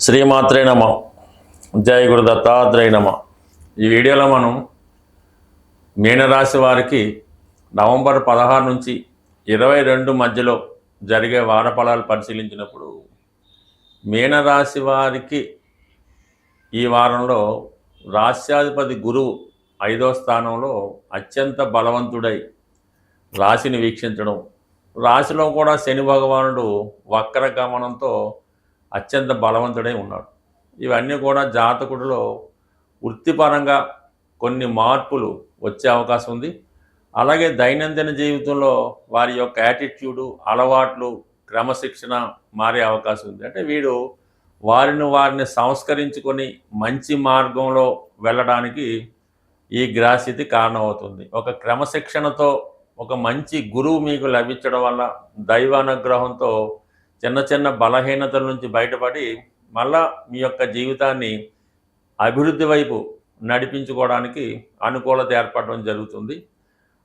శ్రీమాత్రే నమ. జయ గురు దత్తాత్రేయ నమ. ఈ వీడియోలో మనం మీనరాశి వారికి నవంబర్ 16 నుంచి 22 మధ్యలో జరిగే వార ఫలాలు పరిశీలించినప్పుడు మీనరాశి వారికి ఈ వారంలో రాశ్యాధిపతి గురువు 5వ స్థానంలో అత్యంత బలవంతుడై రాశిని వీక్షించడం, రాశిలో కూడా శని భగవానుడు వక్ర గమనంతో అత్యంత బలవంతుడై ఉన్నాడు. ఇవన్నీ కూడా జాతకుడిలో వృత్తిపరంగా కొన్ని మార్పులు వచ్చే అవకాశం ఉంది. అలాగే దైనందిన జీవితంలో వారి యొక్క యాటిట్యూడు, అలవాట్లు, క్రమశిక్షణ మారే అవకాశం ఉంది. అంటే వీడు వారిని సంస్కరించుకొని మంచి మార్గంలో వెళ్ళడానికి ఈ గ్రహస్థితి కారణమవుతుంది. ఒక క్రమశిక్షణతో ఒక మంచి గురువు మీకు లభించడం వల్ల దైవానుగ్రహంతో చిన్న చిన్న బలహీనతల నుంచి బయటపడి మళ్ళా మీ యొక్క జీవితాన్ని అభివృద్ధి వైపు నడిపించుకోవడానికి అనుకూలత ఏర్పడడం జరుగుతుంది.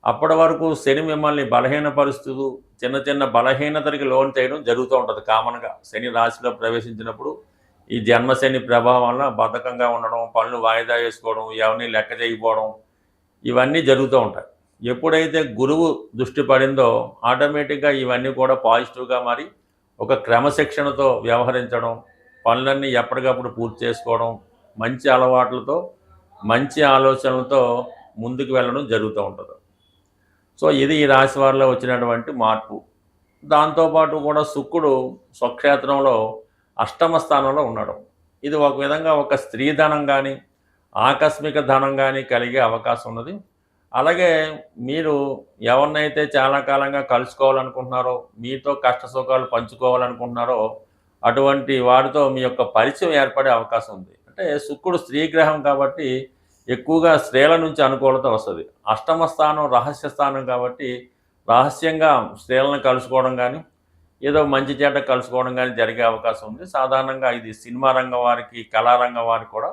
అప్పటి వరకు శని మిమ్మల్ని బలహీనపరుస్తూ చిన్న చిన్న బలహీనతలకి లోన్ చేయడం జరుగుతూ ఉంటుంది. కామన్గా శని రాశిలో ప్రవేశించినప్పుడు ఈ జన్మశని ప్రభావం వల్ల బద్ధకంగా ఉండడం, పనులు వాయిదా వేసుకోవడం, ఎవరిని లెక్క చేయకపోవడం, ఇవన్నీ జరుగుతూ ఉంటాయి. ఎప్పుడైతే గురువు దృష్టి పడిందో ఆటోమేటిక్గా ఇవన్నీ కూడా పాజిటివ్గా మారి ఒక క్రమశిక్షణతో వ్యవహరించడం, పనులన్నీ ఎప్పటికప్పుడు పూర్తి చేసుకోవడం, మంచి అలవాట్లతో మంచి ఆలోచనలతో ముందుకు వెళ్ళడం జరుగుతూ ఉంటుంది. సో ఇది ఈ రాశి వారిలో వచ్చినటువంటి మార్పు. దాంతోపాటు కూడా శుక్రుడు స్వక్షేత్రంలో అష్టమ స్థానంలో ఉన్నాడు. ఇది ఒక విధంగా ఒక స్త్రీ ధనం కానీ ఆకస్మిక ధనం కానీ కలిగే అవకాశం ఉన్నది. అలాగే మీరు ఎవరినైతే చాలా కాలంగా కలుసుకోవాలనుకుంటున్నారో, మీతో కష్ట సుఖాలు పంచుకోవాలనుకుంటున్నారో అటువంటి వారితో మీ యొక్క పరిచయం ఏర్పడే అవకాశం ఉంది. అంటే శుక్రుడు స్త్రీ గ్రహం కాబట్టి ఎక్కువగా స్త్రీల నుంచి అనుకూలత వస్తుంది. అష్టమ స్థానం రహస్య స్థానం కాబట్టి రహస్యంగా స్త్రీలను కలుసుకోవడం కానీ ఏదో మంచి చేట కలుసుకోవడం కానీ జరిగే అవకాశం ఉంది. సాధారణంగా ఇది సినిమా రంగం వారికి, కళారంగం వారికి కూడా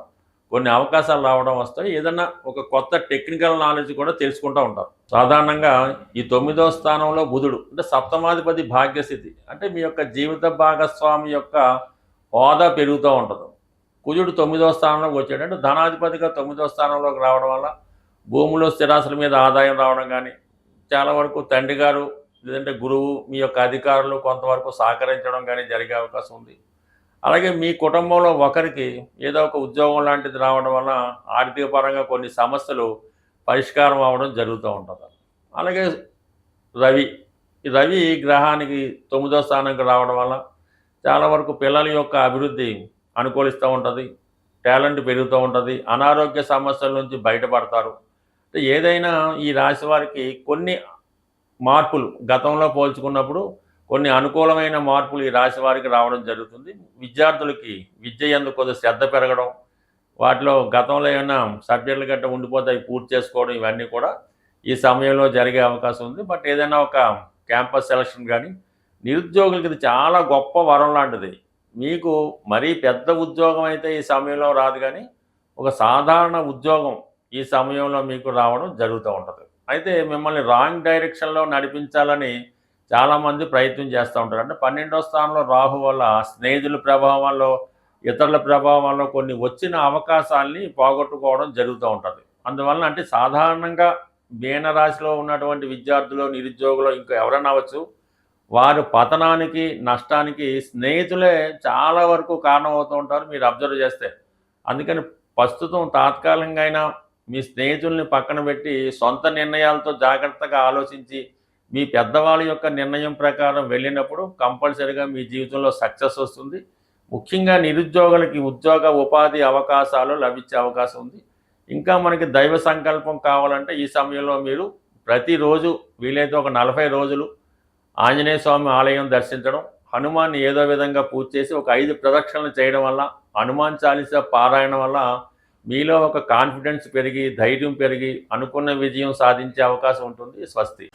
కొన్ని అవకాశాలు రావడం వస్తాయి. ఏదన్నా ఒక కొత్త టెక్నికల్ నాలెడ్జ్ కూడా తెలుసుకుంటూ ఉంటారు. సాధారణంగా ఈ 9వ స్థానంలో బుధుడు అంటే సప్తమాధిపతి భాగ్యస్థితి, అంటే మీ యొక్క జీవిత భాగస్వామి యొక్క హోదా పెరుగుతూ ఉంటుంది. కుజుడు 9వ స్థానంలోకి వచ్చాడు అంటే ధనాధిపతిగా 9వ స్థానంలోకి రావడం వల్ల భూములు స్థిరాస్తుల మీద ఆదాయం రావడం కానీ, చాలా వరకు తండ్రి గారు లేదంటే గురువు మీ యొక్క అధికారులు కొంతవరకు సహకరించడం కానీ జరిగే అవకాశం ఉంది. అలాగే మీ కుటుంబంలో ఒకరికి ఏదో ఒక ఉద్యోగం లాంటిది రావడం వల్ల ఆర్థిక పరంగా కొన్ని సమస్యలు పరిష్కారం అవ్వడం జరుగుతూ ఉంటుంది. అలాగే రవి గ్రహానికి 9వ స్థానానికి రావడం వల్ల చాలా వరకు పిల్లల యొక్క అభివృద్ధి అనుకూలిస్తూ ఉంటుంది, టాలెంట్ పెరుగుతూ ఉంటుంది, అనారోగ్య సమస్యల నుంచి బయటపడతారు. అంటే ఏదైనా ఈ రాశి వారికి కొన్ని మార్పులు గతంలో పోల్చుకున్నప్పుడు కొన్ని అనుకూలమైన మార్పులు ఈ రాశి వారికి రావడం జరుగుతుంది. విద్యార్థులకి విద్య యందు కొద్దిగా శ్రద్ధ పెరగడం, వాటిలో గతంలో ఏమైనా సబ్జెక్టులు గట్రా ఉండిపోతే అవి పూర్తి చేసుకోవడం, ఇవన్నీ కూడా ఈ సమయంలో జరిగే అవకాశం ఉంది. బట్ ఏదైనా ఒక క్యాంపస్ సెలక్షన్ కానీ నిరుద్యోగులకి ఇది చాలా గొప్ప వరం లాంటిది. మీకు మరీ పెద్ద ఉద్యోగం అయితే ఈ సమయంలో రాదు, కానీ ఒక సాధారణ ఉద్యోగం ఈ సమయంలో మీకు రావడం జరుగుతూ ఉంటుంది. అయితే మిమ్మల్ని రాంగ్ డైరెక్షన్లో నడిపించాలని చాలామంది ప్రయత్నం చేస్తూ ఉంటారు. అంటే 12వ స్థానంలో రాహు వల్ల, స్నేహితుల ప్రభావం వల్ల, ఇతరుల ప్రభావం వల్ల కొన్ని వచ్చిన అవకాశాలని పోగొట్టుకోవడం జరుగుతూ ఉంటుంది. అందువలన అంటే సాధారణంగా మీనరాశిలో ఉన్నటువంటి విద్యార్థులు, నిరుద్యోగులు ఇంకా ఎవరైనా అవ్వచ్చు, వారు పతనానికి, నష్టానికి స్నేహితులే చాలా వరకు కారణమవుతూ ఉంటారు మీరు అబ్జర్వ్ చేస్తే. అందుకని ప్రస్తుతం తాత్కాలికంగా అయినా మీ స్నేహితుల్ని పక్కన పెట్టి సొంత నిర్ణయాలతో జాగ్రత్తగా ఆలోచించి మీ పెద్దవాళ్ళ యొక్క నిర్ణయం ప్రకారం వెళ్ళినప్పుడు కంపల్సరీగా మీ జీవితంలో సక్సెస్ వస్తుంది. ముఖ్యంగా నిరుద్యోగులకి ఉద్యోగ ఉపాధి అవకాశాలు లభించే అవకాశం ఉంది. ఇంకా మనకి దైవ సంకల్పం కావాలంటే ఈ సమయంలో మీరు ప్రతిరోజు వీలైతే ఒక 40 రోజులు ఆంజనేయ స్వామి ఆలయం దర్శించడం, హనుమాన్ని ఏదో విధంగా పూజ చేసి ఒక 5 ప్రదక్షిణలు చేయడం వల్ల, హనుమాన్ చాలీసా పారాయణం వల్ల మీలో ఒక కాన్ఫిడెన్స్ పెరిగి, ధైర్యం పెరిగి అనుకున్న విజయం సాధించే అవకాశం ఉంటుంది. స్వస్తి.